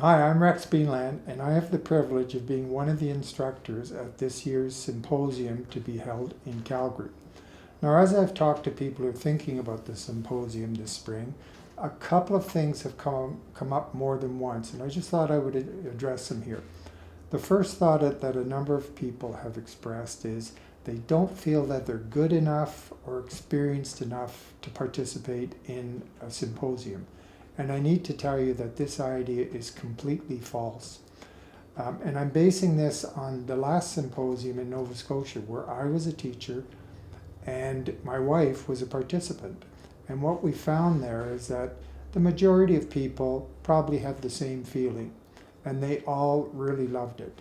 Hi, I'm Rex Beanland, and I have the privilege of being one of the instructors at this year's symposium to be held in Calgary. Now, as I've talked to people who are thinking about the symposium this spring, a couple of things have come up more than once, and I just thought I would address them here. The first thought that a number of people have expressed is they don't feel that they're good enough or experienced enough to participate in a symposium. And I need to tell you that this idea is completely false. And I'm basing this on the last symposium in Nova Scotia, where I was a teacher and my wife was a participant. And what we found there is that the majority of people probably had the same feeling, and they all really loved it.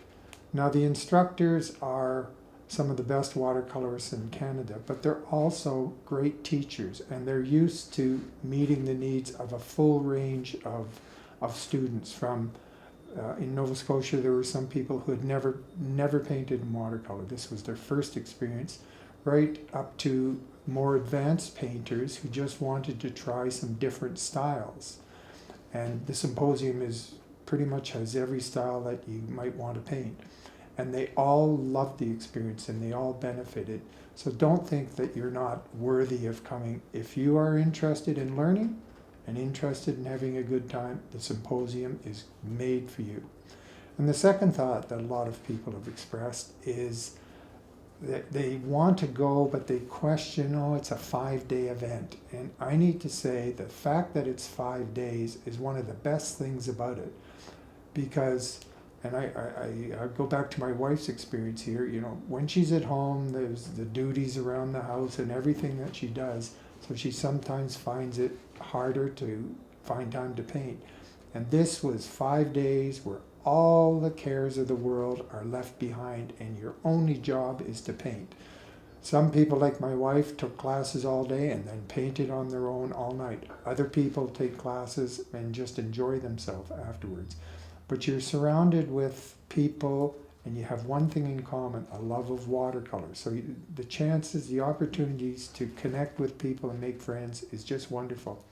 Now, the instructors are some of the best watercolorists in Canada, but they're also great teachers, and they're used to meeting the needs of a full range of students. From in Nova Scotia, there were some people who had never painted in watercolor. This was their first experience, right up to more advanced painters who just wanted to try some different styles. And the symposium is pretty much has every style that you might want to paint. And they all loved the experience and they all benefited. So don't think that you're not worthy of coming. If you are interested in learning and interested in having a good time, the symposium is made for you. And the second thought that a lot of people have expressed is that they want to go, but they question, oh, it's a 5-day event. And I need to say the fact that it's 5 days is one of the best things about it. Because and I go back to my wife's experience here, when she's at home, there's the duties around the house and everything that she does. So she sometimes finds it harder to find time to paint. And this was 5 days where all the cares of the world are left behind and your only job is to paint. Some people, like my wife, took classes all day and then painted on their own all night. Other people take classes and just enjoy themselves afterwards. But you're surrounded with people and you have one thing in common, a love of watercolor. So the chances, the opportunities to connect with people and make friends is just wonderful.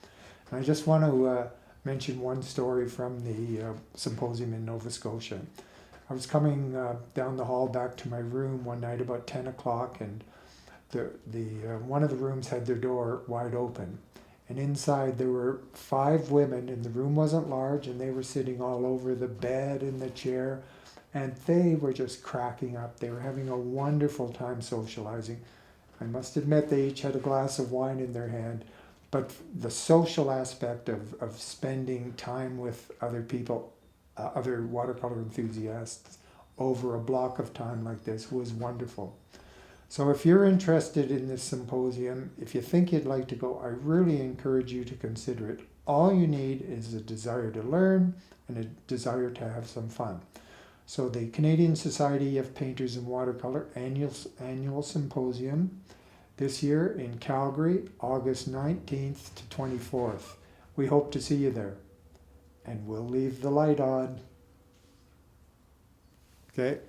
And I just want to mention one story from the symposium in Nova Scotia. I was coming down the hall back to my room one night about 10 o'clock, and one of the rooms had their door wide open. And inside there were 5 women, and the room wasn't large, and they were sitting all over the bed and the chair, and they were just cracking up. They were having a wonderful time socializing. I must admit they each had a glass of wine in their hand, but the social aspect of spending time with other people, other watercolor enthusiasts, over a block of time like this was wonderful. So if you're interested in this symposium, if you think you'd like to go, I really encourage you to consider it. All you need is a desire to learn and a desire to have some fun. So the Canadian Society of Painters in Watercolor annual symposium this year in Calgary, August 19th to 24th. We hope to see you there. And we'll leave the light on. Okay.